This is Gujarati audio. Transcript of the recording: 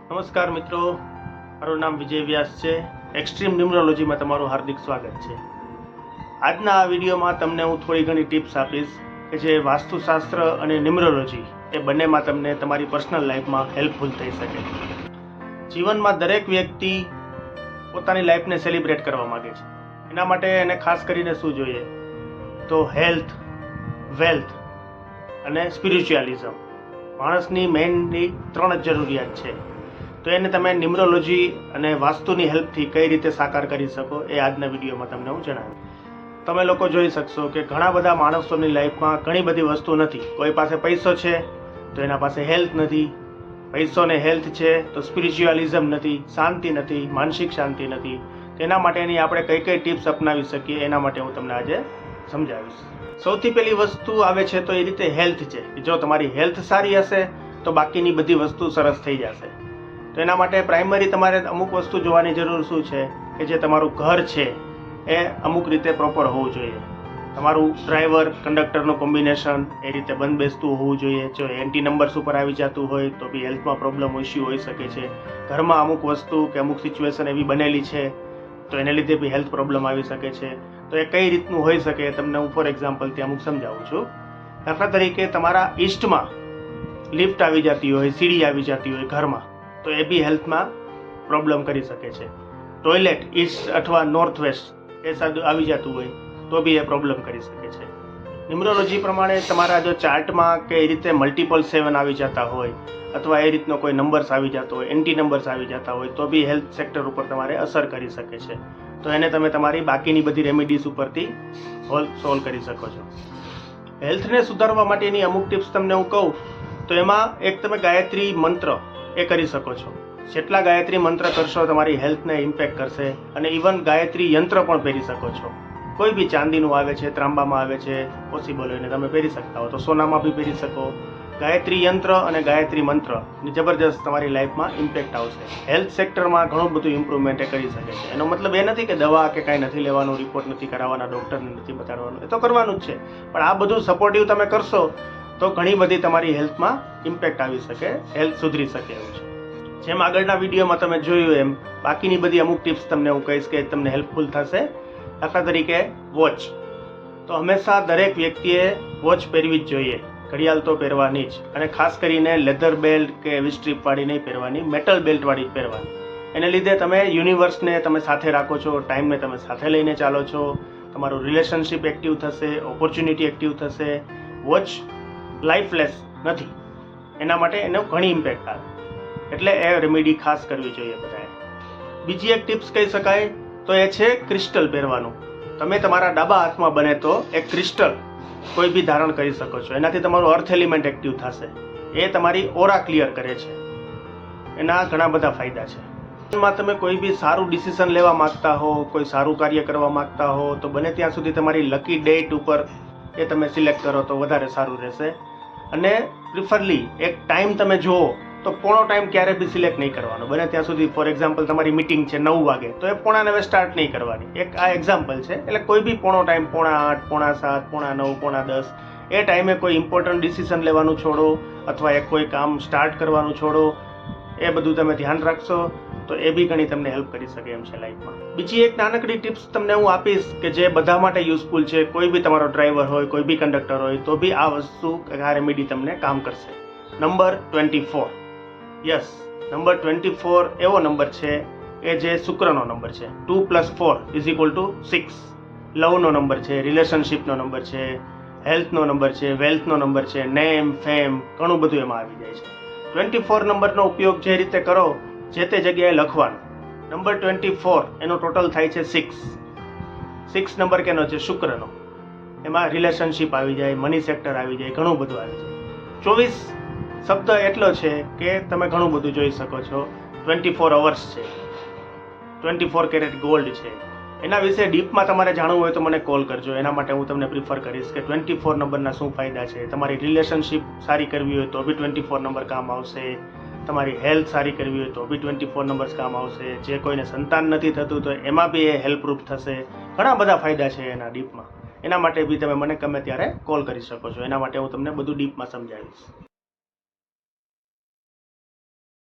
નમસ્કાર મિત્રો, મારું નામ વિજય વ્યાસ છે. એક્સ્ટ્રીમ ન્યુમરોલોજીમાં તમારું હાર્દિક સ્વાગત છે. આજના આ વિડીયોમાં તમને હું થોડી ઘણી ટિપ્સ આપીશ કે જે વાસ્તુશાસ્ત્ર અને ન્યુમરોલોજી એ બંનેમાં તમને તમારી પર્સનલ લાઈફમાં હેલ્પફુલ થઈ શકે. જીવનમાં દરેક વ્યક્તિ પોતાની લાઈફને સેલિબ્રેટ કરવા માગે છે. એના માટે એને ખાસ કરીને શું જોઈએ તો હેલ્થ, વેલ્થ અને સ્પિરિચ્યુઅલિઝમ. માણસની મેઇનલી 3 જ જરૂરિયાત છે. તો એને તમે ન્યુમરોલોજી અને વાસ્તુની હેલ્પથી કઈ રીતે સાકાર કરી શકો એ આજના વિડીયોમાં તમને હું જણાવીશ. તમે લોકો જોઈ શકશો કે ઘણા બધા માણસોની લાઈફમાં ઘણી બધી વસ્તુ નથી. કોઈ પાસે પૈસો છે તો એના પાસે હેલ્થ નથી, પૈસો ને હેલ્થ છે તો સ્પિરિચ્યુઅલિઝમ નથી, શાંતિ નથી, માનસિક શાંતિ નથી. તેના માટેની આપણે કઈ કઈ ટિપ્સ અપનાવી શકીએ એના માટે હું તમને આજે સમજાવીશ. સૌથી પહેલી વસ્તુ આવે છે તો એ રીતે હેલ્થ છે. જો તમારી હેલ્થ સારી હશે તો બાકીની બધી વસ્તુ સરસ થઈ જશે. તો એના માટે પ્રાઇમરી તમારે અમુક વસ્તુ જોવાની જરૂર શું છે કે જે તમારું ઘર છે એ અમુક રીતે પ્રોપર હોવું જોઈએ. તમારું ડ્રાઈવર કંડક્ટરનું કોમ્બિનેશન એ રીતે બંધ બેસતું હોવું જોઈએ. જો એન્ટી નંબર્સ ઉપર આવી જતું હોય તો બી હેલ્થમાં પ્રોબ્લેમ ઇસ્યુ હોઈ શકે છે. ઘરમાં અમુક વસ્તુ કે અમુક સિચ્યુએશન એવી બનેલી છે તો એને લીધે બી હેલ્થ પ્રોબ્લેમ આવી શકે છે. તો એ કઈ રીતનું હોઈ શકે તમને હું ફોર એક્ઝામ્પલથી અમુક સમજાવું છું. દાખલા તરીકે તમારા ઈસ્ટમાં લિફ્ટ આવી જતી હોય, સીડી આવી જતી હોય ઘરમાં, તો એ બી હેલ્થમાં પ્રોબ્લેમ કરી શકે છે. ટોયલેટ ઈસ્ટ અથવા નોર્થ વેસ્ટ એ સાદું આવી જતું હોય તો બી એ પ્રોબ્લેમ કરી શકે છે. ન્યુમરોલોજી પ્રમાણે તમારા જો ચાર્ટમાં કે એ રીતે મલ્ટિપલ 7 આવી જતા હોય અથવા એ રીતનો કોઈ નંબર્સ આવી જતો હોય, એન્ટી નંબર્સ આવી જતા હોય તો બી હેલ્થ સેક્ટર ઉપર તમારે અસર કરી શકે છે. તો એને તમે તમારી બાકીની બધી રેમેડીઝ ઉપરથી સોલ્વ કરી શકો છો. હેલ્થને સુધારવા માટેની અમુક ટિપ્સ તમને હું કહું તો એમાં એક તમે ગાયત્રી મંત્ર એ કરી શકો છો. જેટલા ગાયત્રી મંત્ર કરશો તમારી હેલ્થને ઇમ્પેક્ટ કરશે. અને ઇવન ગાયત્રી યંત્ર પણ પહેરી શકો છો. કોઈ બી ચાંદીનું આવે છે, ત્રાંબામાં આવે છે, પોસિબલ હોય ને તમે પહેરી શકતા હો તો સોનામાં બી પહેરી શકો. ગાયત્રી યંત્ર અને ગાયત્રી મંત્ર જબરજસ્ત તમારી લાઈફમાં ઇમ્પેક્ટ આવશે. હેલ્થ સેક્ટરમાં ઘણું બધું ઇમ્પ્રુવમેન્ટ એ કરી શકે છે. એનો મતલબ એ નથી કે દવા કે કાંઈ નથી લેવાનું, રિપોર્ટ નથી કરાવવાના, ડૉક્ટરને નથી બતાડવાનું, એ તો કરવાનું જ છે. પણ આ બધું સપોર્ટિવ તમે કરશો તો ઘણી બધી તમારી હેલ્થમાં ઇમ્પેક્ટ આવી શકે, હેલ્થ સુધરી શકે એવું છે. જેમ આગળના વિડીયોમાં તમે જોયું એમ બાકીની બધી અમુક ટિપ્સ તમને હું કહીશ કે તમને હેલ્પફુલ થશે. દાખલા તરીકે વોચ. તો હંમેશા દરેક વ્યક્તિએ વોચ પહેરવી જ જોઈએ. ઘડિયાળ તો પહેરવાની જ, અને ખાસ કરીને લેધર બેલ્ટ કે એવી સ્ટ્રીપવાળી નહીં પહેરવાની, મેટલ બેલ્ટવાળી જ પહેરવાની. એને લીધે તમે યુનિવર્સને તમે સાથે રાખો છો, ટાઈમને તમે સાથે લઈને ચાલો છો, તમારું રિલેશનશિપ એક્ટિવ થશે, ઓપોર્ચ્યુનિટી એક્ટિવ થશે. વોચ લાઈફલેસ નથી, એના માટે એનો ઘણી ઇમ્પેક્ટ આવે. એટલે એ રેમેડી ખાસ કરવી જોઈએ બધાએ. બીજી એક ટિપ્સ કહી શકાય તો એ છે ક્રિસ્ટલ પહેરવાનું. તમે તમારા ડાબા હાથમાં બને તો એક ક્રિસ્ટલ કોઈ બી ધારણ કરી શકો છો. એનાથી તમારું અર્થ એલિમેન્ટ એક્ટિવ થશે. એ તમારી ઓરા ક્લિયર કરે છે. એના ઘણા બધા ફાયદા છે. એમાં તમે કોઈ બી સારું ડિસિઝન લેવા માંગતા હો, કોઈ સારું કાર્ય કરવા માંગતા હો તો બને ત્યાં સુધી તમારી લકી ડેટ ઉપર એ તમે સિલેક્ટ કરો તો વધારે સારું રહેશે. અને પ્રિફરલી એક ટાઈમ તમે જુઓ તો પોણો ટાઈમ ક્યારે બી સિલેક્ટ નહીં કરવાનો. બને ત્યાં સુધી ફોર એક્ઝામ્પલ તમારી મિટિંગ છે 9 વાગે તો એ 8:45 સ્ટાર્ટ નહીં કરવાની. એક આ એક્ઝામ્પલ છે. એટલે કોઈ બી પોણો ટાઈમ 8:30, 7:30, 9:30, 10 એ ટાઈમે કોઈ ઇમ્પોર્ટન્ટ ડિસિઝન લેવાનું છોડો અથવા એક કોઈ કામ સ્ટાર્ટ કરવાનું છોડો. એ બધું તમે ધ્યાન રાખશો તો એ બી ઘણી તમને હેલ્પ કરી શકે એમ છે લાઈફમાં. બીજી એક નાનકડી ટિપ્સ તમને હું આપીશ કે જે બધા માટે યુઝફુલ છે. કોઈ બી તમારો ડ્રાઈવર હોય, કોઈ બી કંડક્ટર હોય તો બી આ વસ્તુ, આ રેમેડી તમને કામ કરશે. નંબર 24. યસ, નંબર 24 એવો નંબર છે કે જે શુક્રનો નંબર છે. 2 + 4 = 6. લવનો નંબર છે, રિલેશનશિપનો નંબર છે, હેલ્થનો નંબર છે, વેલ્થનો નંબર છે, નેમ, ફેમ, ઘણું બધું એમાં આવી જાય છે. 24 નંબરનો ઉપયોગ જે રીતે કરો જે તે જગ્યાએ લખવાનો. નંબર 24 એનો ટોટલ થાય છે 6. 6 નંબર કેનો છે? શુક્રનો. એમાં રિલેશનશિપ આવી જાય, મની સેક્ટર આવી જાય, ઘણું બધું આવી જાય. 24 શબ્દ એટલો છે કે તમે ઘણું બધું જોઈ શકો છો. 24 અવર્સ છે, 24 કેરેટ ગોલ્ડ છે. એના વિશે ડીપમાં તમારે જાણવું હોય તો મને કોલ કરજો. એના માટે હું તમને પ્રિફર કરીશ કે 24 નંબરના શું ફાયદા છે. તમારી રિલેશનશિપ સારી કરવી હોય તો બી 24 નંબર કામ આવશે. તમારી હેલ્થ સારી કરવી હોય તો બી 24 નંબર્સ કામ આવશે. જે કોઈને સંતાન નથી થતું તો એમાં બી એ હેલ્પરૂપ થશે. ઘણા બધા ફાયદા છે એના ડીપમાં. એના માટે બી તમે મને ગમે ત્યારે કોલ કરી શકો છો. એના માટે હું તમને બધું ડીપમાં સમજાવીશ.